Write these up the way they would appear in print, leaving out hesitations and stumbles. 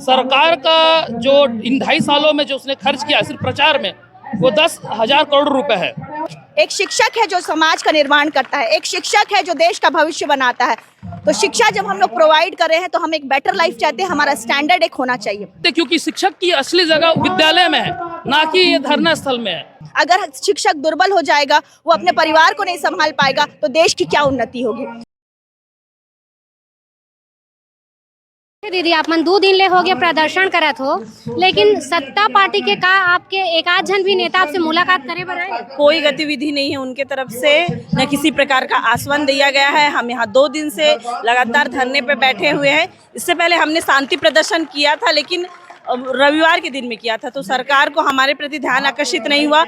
सरकार का जो इन 2.5 सालों में जो उसने खर्च किया सिर्फ प्रचार में, वो 10,000 करोड़ रुपए है। एक शिक्षक है जो समाज का निर्माण करता है, एक शिक्षक है जो देश का भविष्य बनाता है। तो शिक्षा जब हम लोग प्रोवाइड कर रहे हैं तो हम एक बेटर लाइफ चाहते हैं, हमारा स्टैंडर्ड एक होना चाहिए। क्योंकि शिक्षक की असली जगह विद्यालय में है, ना कि ये धरना स्थल में है। अगर शिक्षक दुर्बल हो जाएगा, वो अपने परिवार को नहीं संभाल पाएगा, तो देश की क्या उन्नति होगी। दीदी आपमन 2 दिन ले हो गया प्रदर्शन करत हो, लेकिन सत्ता पार्टी के का आपके एक आध जन भी नेता आपसे मुलाकात करे बर आए? कोई गतिविधि नहीं है उनके तरफ से, न किसी प्रकार का आश्वासन दिया गया है। हम यहाँ 2 दिन से लगातार धरने पे बैठे हुए हैं। इससे पहले हमने शांति प्रदर्शन किया था, लेकिन रविवार के दिन में किया था, तो सरकार को हमारे प्रति ध्यान आकर्षित नहीं हुआ।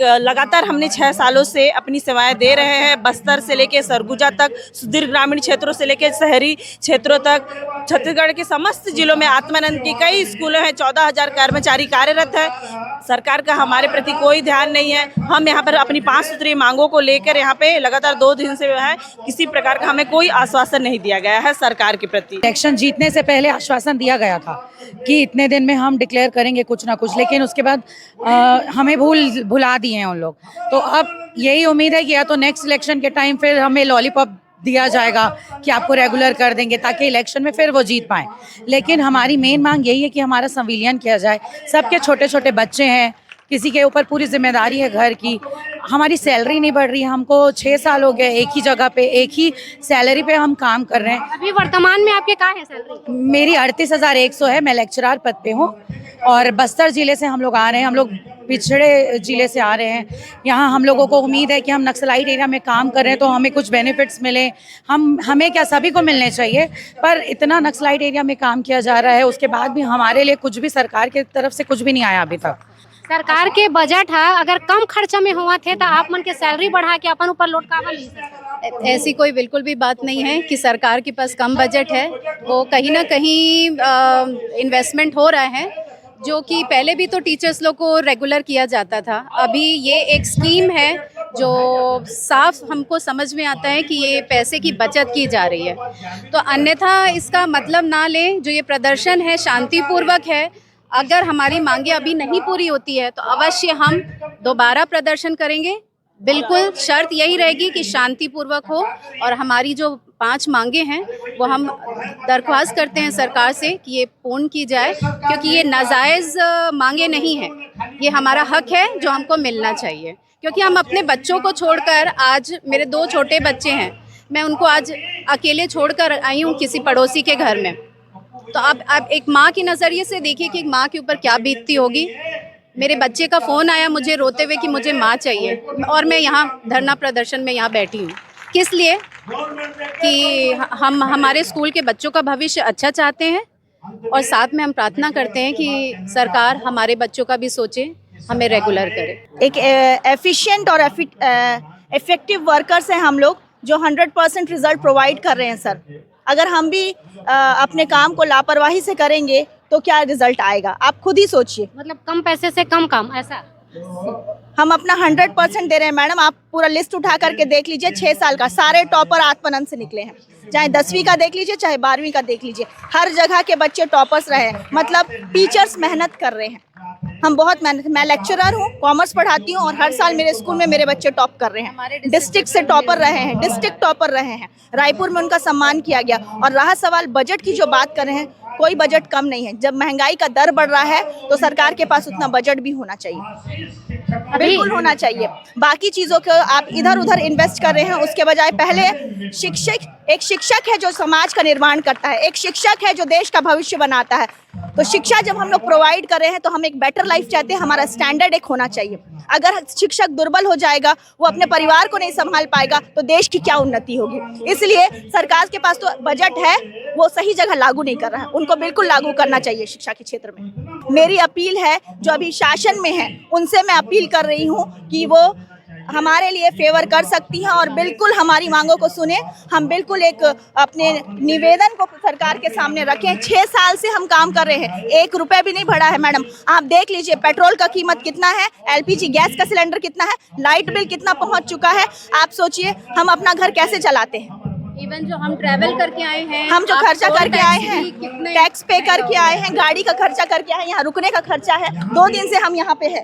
लगातार हमने 6 सालों से अपनी सेवाएं दे रहे हैं, बस्तर से लेके सरगुजा तक, सुदूर ग्रामीण क्षेत्रों से लेके शहरी क्षेत्रों तक, छत्तीसगढ़ के समस्त जिलों में आत्मानंद की कई स्कूलों हैं, 14,000 कर्मचारी कार्यरत है। सरकार का हमारे प्रति कोई ध्यान नहीं है। हम यहाँ पर अपनी 5 सूत्रीय मांगों को लेकर यहाँ पे लगातार 2 दिन से है, किसी प्रकार का हमें कोई आश्वासन नहीं दिया गया है सरकार के प्रति। इलेक्शन जीतने से पहले आश्वासन दिया गया था कि इतने दिन में हम डिक्लेयर करेंगे कुछ ना कुछ, लेकिन उसके बाद हमें भुला दिए हैं उन लोग। तो अब यही उम्मीद है कि या तो नेक्स्ट इलेक्शन के टाइम फिर हमें लॉलीपॉप दिया जाएगा कि आपको रेगुलर कर देंगे, ताकि इलेक्शन में फिर वो जीत पाएं। लेकिन हमारी मेन मांग यही है कि हमारा संविलियन किया जाए। सबके छोटे छोटे बच्चे हैं, किसी के ऊपर पूरी जिम्मेदारी है घर की। हमारी सैलरी नहीं बढ़ रही है, हमको 6 साल हो गए एक ही जगह पे, एक ही सैलरी पे हम काम कर रहे हैं। अभी वर्तमान में आपके क्या है सैलरी? मेरी 38,100 है, मैं लेक्चरर पद पे हूँ और बस्तर जिले से हम लोग आ रहे हैं। हम लोग पिछड़े जिले से आ रहे हैं। यहाँ हम लोगों को उम्मीद है कि हम नक्सलाइट एरिया में काम कर रहे हैं तो हमें कुछ बेनिफिट्स मिले। हमें क्या, सभी को मिलने चाहिए, पर इतना नक्सलाइट एरिया में काम किया जा रहा है, उसके बाद भी हमारे लिए कुछ भी सरकार की तरफ से कुछ भी नहीं आया अभी तक। सरकार के बजट है, अगर कम खर्चा में हुआ थे तो आप मन के सैलरी बढ़ा के अपन ऊपर लौटकावा ली सकते। ऐसी कोई बिल्कुल भी बात नहीं है कि सरकार के पास कम बजट है। वो कहीं ना कहीं इन्वेस्टमेंट हो रहा है, जो कि पहले भी तो टीचर्स लोग को रेगुलर किया जाता था। अभी ये एक स्कीम है जो साफ हमको समझ में आता है कि ये पैसे की बचत की जा रही है। तो अन्यथा इसका मतलब ना लें, जो ये प्रदर्शन है शांतिपूर्वक है। अगर हमारी मांगे अभी नहीं पूरी होती है तो अवश्य हम दोबारा प्रदर्शन करेंगे। बिल्कुल शर्त यही रहेगी कि शांतिपूर्वक हो, और हमारी जो 5 मांगे हैं वो हम दरख्वास्त करते हैं सरकार से कि ये पूर्ण की जाए, क्योंकि ये नाजायज़ मांगे नहीं हैं। ये हमारा हक है जो हमको मिलना चाहिए, क्योंकि हम अपने बच्चों को छोड़कर, आज मेरे 2 छोटे बच्चे हैं, मैं उनको आज अकेले छोड़कर आई हूँ किसी पड़ोसी के घर में। तो अब एक माँ के नज़रिए से देखिए कि एक माँ के ऊपर क्या बीतती होगी। मेरे बच्चे का फ़ोन आया मुझे रोते हुए कि मुझे माँ चाहिए, और मैं यहाँ धरना प्रदर्शन में यहाँ बैठी हूँ। किस लिए? कि हम हमारे स्कूल के बच्चों का भविष्य अच्छा चाहते हैं, और साथ में हम प्रार्थना करते हैं कि सरकार हमारे बच्चों का भी सोचे, हमें रेगुलर करे। एक एफिशिएंट और इफेक्टिव वर्कर्स हैं हम लोग, जो 100% रिजल्ट प्रोवाइड कर रहे हैं सर। अगर हम भी अपने काम को लापरवाही से करेंगे तो क्या रिजल्ट आएगा, आप खुद ही सोचिए। मतलब कम पैसे से कम काम, ऐसा? हम अपना 100% दे रहे हैं मैडम। आप पूरा लिस्ट उठा करके देख लीजिए, 6 साल का सारे टॉपर आत्मानंद से निकले हैं। चाहे 10वीं का देख लीजिए, चाहे 12वीं का देख लीजिए, हर जगह के बच्चे टॉपर्स रहे हैं। मतलब टीचर्स मेहनत कर रहे हैं, हम बहुत मेहनत। मैं लेक्चरर हूँ, कॉमर्स पढ़ाती हूँ, और हर साल मेरे स्कूल में मेरे बच्चे टॉप कर रहे हैं। डिस्ट्रिक्ट से टॉपर रहे हैं, डिस्ट्रिक्ट टॉपर रहे हैं। रायपुर में उनका सम्मान किया गया। और रहा सवाल बजट की, जो बात कर रहे हैं, कोई बजट कम नहीं है। जब महंगाई का दर बढ़ रहा है तो सरकार के पास उतना बजट भी होना चाहिए, बिल्कुल होना चाहिए। बाकी चीज़ों को आप इधर उधर इन्वेस्ट कर रहे हैं, उसके बजाय पहले एक शिक्षक है जो समाज का निर्माण करता है, एक शिक्षक है जो देश का भविष्य बनाता है। तो शिक्षा जब हम लोग प्रोवाइड कर रहे हैं तो हम एक बेटर लाइफ चाहते हैं, हमारा स्टैंडर्ड एक होना चाहिए। अगर शिक्षक दुर्बल हो जाएगा, वो अपने परिवार को नहीं संभाल पाएगा, तो देश की क्या उन्नति होगी। इसलिए सरकार के पास तो बजट है, वो सही जगह लागू नहीं कर रहा है, उनको बिल्कुल लागू करना चाहिए शिक्षा के क्षेत्र में। मेरी अपील है, जो अभी शासन में है उनसे मैं अपील कर रही हूँ कि वो हमारे लिए फेवर कर सकती हैं और बिल्कुल हमारी मांगों को सुने। हम बिल्कुल एक अपने निवेदन को सरकार के सामने रखें। 6 साल से हम काम कर रहे हैं, 1 रुपए भी नहीं बढ़ा है मैडम। आप देख लीजिए पेट्रोल का कीमत कितना है, LPG गैस का सिलेंडर कितना है, लाइट बिल कितना पहुंच चुका है। आप सोचिए हम अपना घर कैसे चलाते हैं। इवन जो हम ट्रैवल करके आए हैं, हम जो आप खर्चा टोल करके टैक्स आए भी हैं, कितने टैक्स पे करके आए हैं, गाड़ी का खर्चा करके आए हैं, यहाँ रुकने का खर्चा है, 2 दिन से हम यहाँ पे है,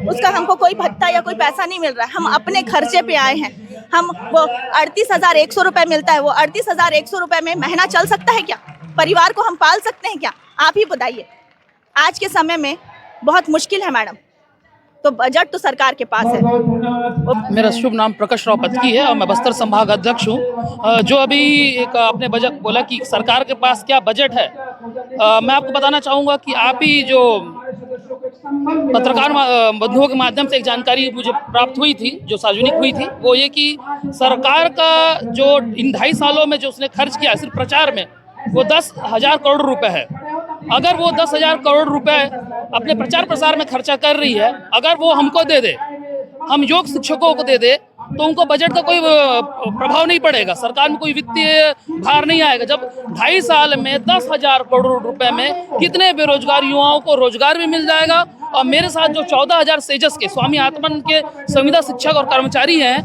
उसका हमको कोई भत्ता या कोई पैसा नहीं मिल रहा है, हम अपने खर्चे पे आए हैं। हम वो 38,100 रुपए मिलता है, वो 38,100 रुपए में महीना चल सकता है क्या? परिवार को हम पाल सकते हैं क्या? आप ही बताइए। आज के समय में बहुत मुश्किल है मैडम, तो बजट तो सरकार के पास है। मेरा शुभ नाम प्रकाश राव पतकी है और मैं बस्तर संभाग अध्यक्ष हूँ। जो अभी एक आपने बजट बोला कि सरकार के पास क्या बजट है, मैं आपको बताना चाहूँगा कि आप ही जो पत्रकार बंधुओं के माध्यम से एक जानकारी मुझे प्राप्त हुई थी, जो सार्वजनिक हुई थी, वो ये कि सरकार का जो इन 2.5 सालों में जो उसने खर्च किया सिर्फ प्रचार में, वो 10,000 करोड़ रुपए है। अगर वो 10,000 करोड़ रुपए अपने प्रचार प्रसार में खर्चा कर रही है, अगर वो हमको दे दे, हम योग शिक्षकों को दे दे, तो उनको बजट का कोई प्रभाव नहीं पड़ेगा, सरकार में कोई वित्तीय भार नहीं आएगा। जब 2.5 साल में 10,000 करोड़ रुपए में कितने बेरोजगार युवाओं को रोजगार भी मिल जाएगा, और मेरे साथ जो 14,000 सेजस के स्वामी आत्मानंद के संविदा शिक्षक और कर्मचारी हैं,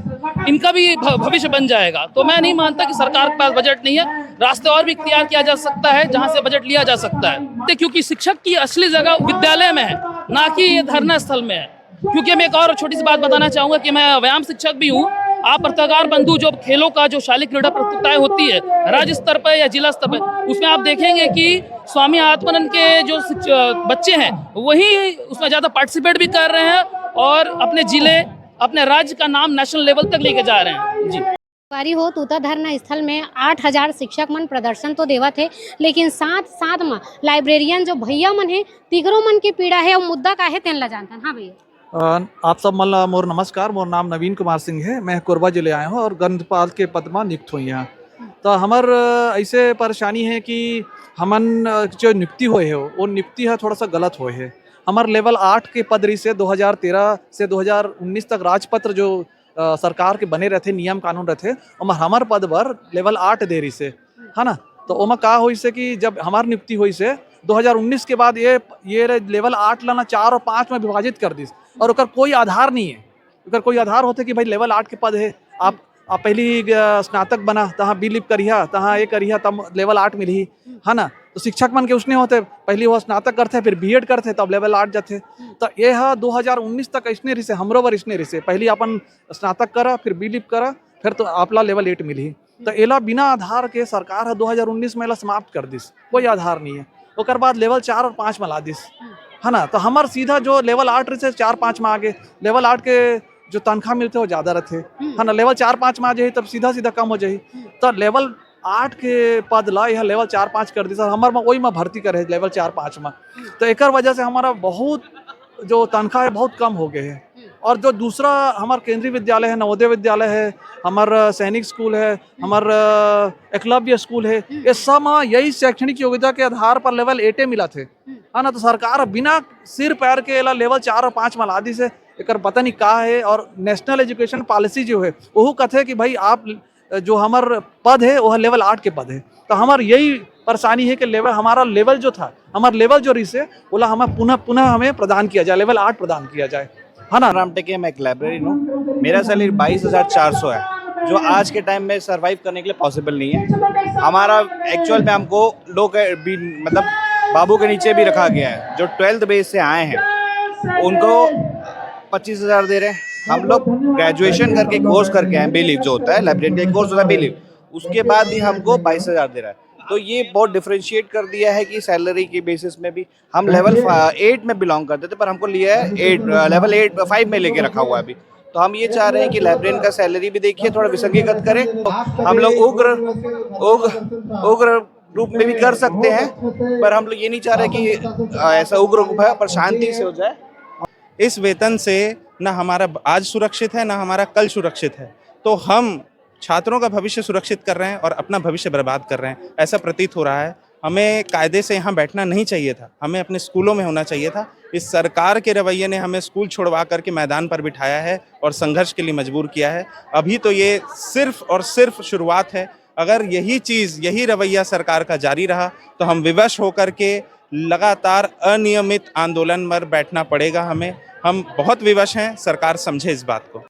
इनका भी भविष्य बन जाएगा। तो मैं नहीं मानता कि सरकार के पास बजट नहीं है, रास्ते और भी इख्तियार किया जा सकता है जहां से बजट लिया जा सकता है, क्योंकि शिक्षक की असली जगह विद्यालय में है, ना कि ये धरना स्थल में है। क्योंकि मैं एक और छोटी सी बात बताना चाहूँगा कि मैं व्यायाम शिक्षक भी हूँ। आप पत्रकार बंधु जो खेलों का जो शालेय क्रीड़ा प्रतियोगिताएं होती है राज्य स्तर पर या जिला स्तर पर, उसमें आप देखेंगे कि स्वामी आत्मानंद के जो बच्चे हैं वही उसमें ज़्यादा पार्टिसिपेट भी कर रहे हैं और अपने जिले अपने राज्य का नाम नेशनल लेवल तक लेके जा रहे हैं। जी वारी हो तूता धरना स्थल में 8,000 शिक्षक मन प्रदर्शन तो देवा थे, लेकिन साथ साथ में लाइब्रेरियन जो भैया मन है तिगरो मन की पीड़ा है और मुद्दा का है तेन ला जानता। हाँ भैया, आप सब मन मोर नमस्कार। मोर नाम नवीन कुमार सिंह है, मैं कोरबा जिले आया हूँ और ग्रंथपाल के पद में नियुक्त हुई यहाँ। तो हमार ऐसे परेशानी है कि हमन जो नियुक्ति हुए है वो नियुक्ति है थोड़ा सा गलत हुए है। हमार लेवल 8 के पद रही से 2013 से 2019 तक राजपत्र जो सरकार के बने रहते नियम कानून रहते, और हमार पद पर लेवल 8 दे रही से, है ना। तो ओमा का हुई से कि जब हमार नियुक्ति हुई से 2019 के बाद ये लेवल 8 लाना 4 और 5 में विभाजित कर दी, और उसका कोई आधार नहीं है। अगर कोई आधार होते कि भाई लेवल 8 के पद है, आप पहली स्नातक बना तहाँ बी लिप करिया, तहाँ ये करिया, तब लेवल 8 मिली, है ना। तो शिक्षक मन के उसने होते पहले वो स्नातक करते फिर बीएड करते तब लेवल 8 जाते। तो ये 2019 तक इसने रही से हमरो बर इसने रही से पहले अपन स्नातक करा फिर बी लिप करा फिर तो आपला लेवल 8 मिली। तो एला बिना आधार के सरकार 2019 में एला समाप्त कर दिस, कोई आधार नहीं है। उसके बाद लेवल 4 और 5 में ला दिस, है ना। तो हमार सीधा जो लेवल 8 रहे 4-5 में आगे लेवल 8 के जो तनख्वाह मिलते वो ज़्यादा रहते, है ना। लेवल 4-5 में आ जाए तब सीधा कम हो जाए। तो लेवल 8 के पद ला यह लेवल 4-5 कर दी सर, हमार में वही में भर्ती करे लेवल 4-5 में। तो एक वजह से हमारा बहुत जो तनख्वाह है बहुत कम हो गए है। और जो दूसरा हमारा केंद्रीय विद्यालय है, नवोदय विद्यालय है, हमारा सैनिक स्कूल है, हमारा एकलव्य स्कूल है, ये सब यही शैक्षणिक योग्यता के आधार पर लेवल 8 मिला थे, है ना। तो सरकार बिना सिर पैर के लेवल 4 और 5 में ला दी से एक पता नहीं का है। और नेशनल एजुकेशन पॉलिसी जो है वो कहते कि भाई आप जो हमार पद है वह लेवल 8 के पद है। तो हमार यही परेशानी है कि लेवल हमारा लेवल जो था, हमारा लेवल जो रही से बोला हमें पुनः हमें प्रदान किया जाए, लेवल 8 प्रदान किया जाए, है ना। राम टेके, मैं एक लाइब्रेरियन हूँ। मेरा सैलरी 22,400 है, जो आज के टाइम में सरवाइव करने के लिए पॉसिबल नहीं है। हमारा एक्चुअल में हमको लोग मतलब बाबू के नीचे भी रखा गया है। जो 12th बेस से आए हैं उनको 25,000 दे रहे हैं। हम लोग ग्रेजुएशन करके कोर्स करके आए, बिलीव जो होता है लाइब्रेरी का कोर्स होता है बिलीव, उसके बाद भी हमको 22,000 दे रहा है। तो ये बहुत डिफरेंशिएट कर दिया है कि सैलरी के बेसिस में भी हम लेवल 8 में बिलोंग करते थे, पर हमको लिया है लेवल 5 में लेके रखा हुआ है अभी। तो हम ये चाह रहे हैं कि लाइब्रेरियन का सैलरी भी देखिए थोड़ा विसंगीकृत करें। तो हम लोग उग्र रूप में भी कर सकते हैं, पर हम लोग ये नहीं चाह रहे कि ऐसा उग्र रूप है, पर शांति से हो जाए। इस वेतन से ना हमारा आज सुरक्षित है ना हमारा कल सुरक्षित है। तो हम छात्रों का भविष्य सुरक्षित कर रहे हैं और अपना भविष्य बर्बाद कर रहे हैं, ऐसा प्रतीत हो रहा है। हमें कायदे से यहाँ बैठना नहीं चाहिए था, हमें अपने स्कूलों में होना चाहिए था। इस सरकार के रवैये ने हमें स्कूल छोड़वा करके मैदान पर बिठाया है और संघर्ष के लिए मजबूर किया है। अभी तो ये सिर्फ और सिर्फ शुरुआत है। अगर यही रवैया सरकार का जारी रहा तो हम विवश होकर के लगातार अनियमित आंदोलन पर बैठना पड़ेगा हमें। हम बहुत विवश हैं, सरकार समझे इस बात को।